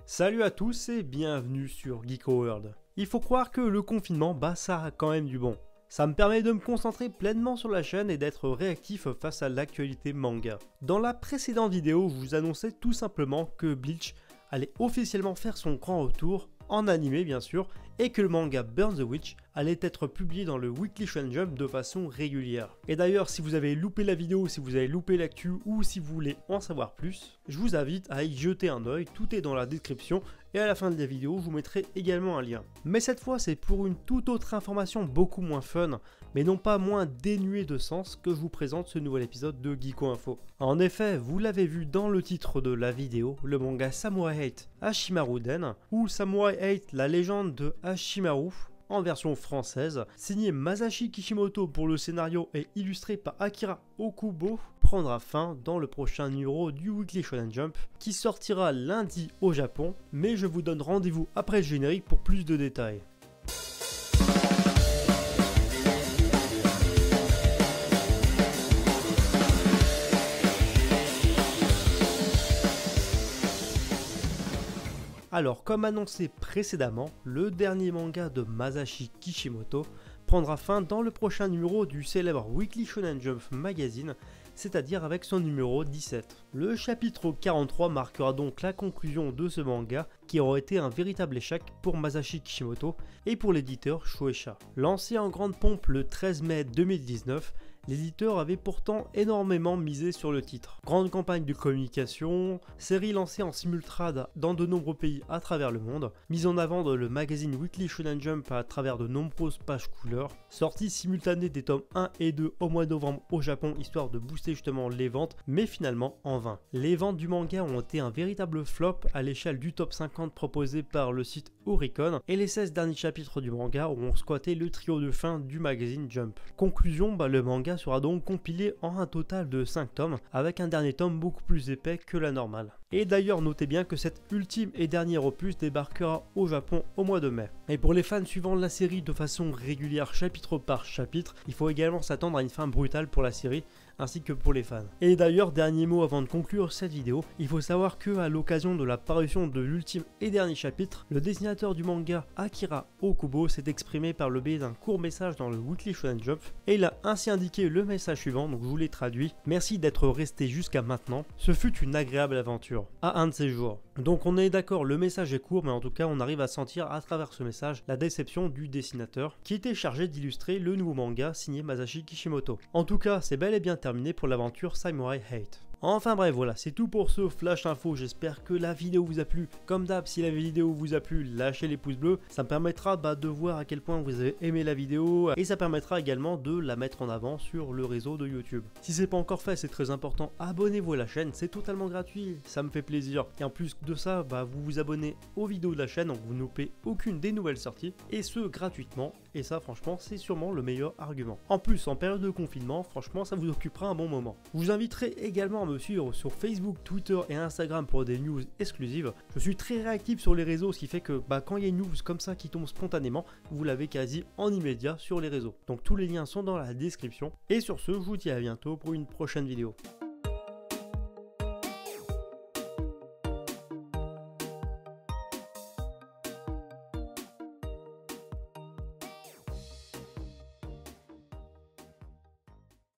Salut à tous et bienvenue sur Geeko World. Il faut croire que le confinement, ça a quand même du bon. Ça me permet de me concentrer pleinement sur la chaîne et d'être réactif face à l'actualité manga. Dans la précédente vidéo, je vous annonçais tout simplement que Bleach allait officiellement faire son grand retour, en animé bien sûr, et que le manga Burn the Witch allait être publié dans le Weekly Shonen Jump de façon régulière. Et d'ailleurs, si vous avez loupé la vidéo, si vous avez loupé l'actu ou si vous voulez en savoir plus, je vous invite à y jeter un oeil, tout est dans la description et à la fin de la vidéo, je vous mettrai également un lien. Mais cette fois, c'est pour une toute autre information beaucoup moins fun, mais non pas moins dénuée de sens que je vous présente ce nouvel épisode de Geeko Info. En effet, vous l'avez vu dans le titre de la vidéo, le manga Samurai 8 Hashimaru Den, ou Samurai 8 la légende de Hashimaru, en version française, signé Masashi Kishimoto pour le scénario et illustré par Akira Okubo, prendra fin dans le prochain numéro du Weekly Shonen Jump qui sortira lundi au Japon, mais je vous donne rendez-vous après le générique pour plus de détails. Alors, comme annoncé précédemment, le dernier manga de Masashi Kishimoto prendra fin dans le prochain numéro du célèbre Weekly Shonen Jump Magazine, c'est-à-dire avec son numéro 17. Le chapitre 43 marquera donc la conclusion de ce manga, qui aura été un véritable échec pour Masashi Kishimoto et pour l'éditeur Shueisha. Lancé en grande pompe le 13 mai 2019, l'éditeur avait pourtant énormément misé sur le titre. Grande campagne de communication, série lancée en simultrade dans de nombreux pays à travers le monde, mise en avant dans le magazine Weekly Shonen Jump à travers de nombreuses pages couleurs, sortie simultanée des tomes 1 et 2 au mois de novembre au Japon histoire de booster justement les ventes, mais finalement en vain. Les ventes du manga ont été un véritable flop à l'échelle du top 50 proposé par le site Oricon, et les 16 derniers chapitres du manga ont squatté le trio de fin du magazine Jump. Conclusion, le manga sera donc compilé en un total de 5 tomes, avec un dernier tome beaucoup plus épais que la normale. Et d'ailleurs, notez bien que cet ultime et dernier opus débarquera au Japon au mois de mai. Et pour les fans suivant la série de façon régulière chapitre par chapitre, il faut également s'attendre à une fin brutale pour la série, ainsi que pour les fans. Et d'ailleurs, dernier mot avant de conclure cette vidéo, il faut savoir que à l'occasion de la parution de l'ultime et dernier chapitre, le dessinateur du manga Akira Okubo s'est exprimé par le biais d'un court message dans le Weekly Shonen Jump, et il a ainsi indiqué le message suivant, donc je vous l'ai traduit: merci d'être resté jusqu'à maintenant, ce fut une agréable aventure, à un de ces jours. Donc on est d'accord, le message est court, mais en tout cas on arrive à sentir à travers ce message la déception du dessinateur, qui était chargé d'illustrer le nouveau manga signé Masashi Kishimoto. En tout cas, c'est bel et bien terminé pour l'aventure Samurai 8. Enfin bref, voilà, c'est tout pour ce flash info. J'espère que la vidéo vous a plu. Comme d'hab, si la vidéo vous a plu, lâchez les pouces bleus. Ça me permettra de voir à quel point vous avez aimé la vidéo, et ça permettra également de la mettre en avant sur le réseau de YouTube. Si c'est pas encore fait, c'est très important, abonnez-vous à la chaîne, c'est totalement gratuit, ça me fait plaisir. Et en plus de ça, vous vous abonnez aux vidéos de la chaîne, donc vous ne loupez aucune des nouvelles sorties, et ce gratuitement. Et ça, franchement, c'est sûrement le meilleur argument. En plus, en période de confinement, franchement, ça vous occupera un bon moment. Je vous inviterai également à me suivre sur Facebook, Twitter et Instagram pour des news exclusives. Je suis très réactif sur les réseaux, ce qui fait que quand il y a une news comme ça qui tombe spontanément, vous l'avez quasi en immédiat sur les réseaux. Donc tous les liens sont dans la description. Et sur ce, je vous dis à bientôt pour une prochaine vidéo.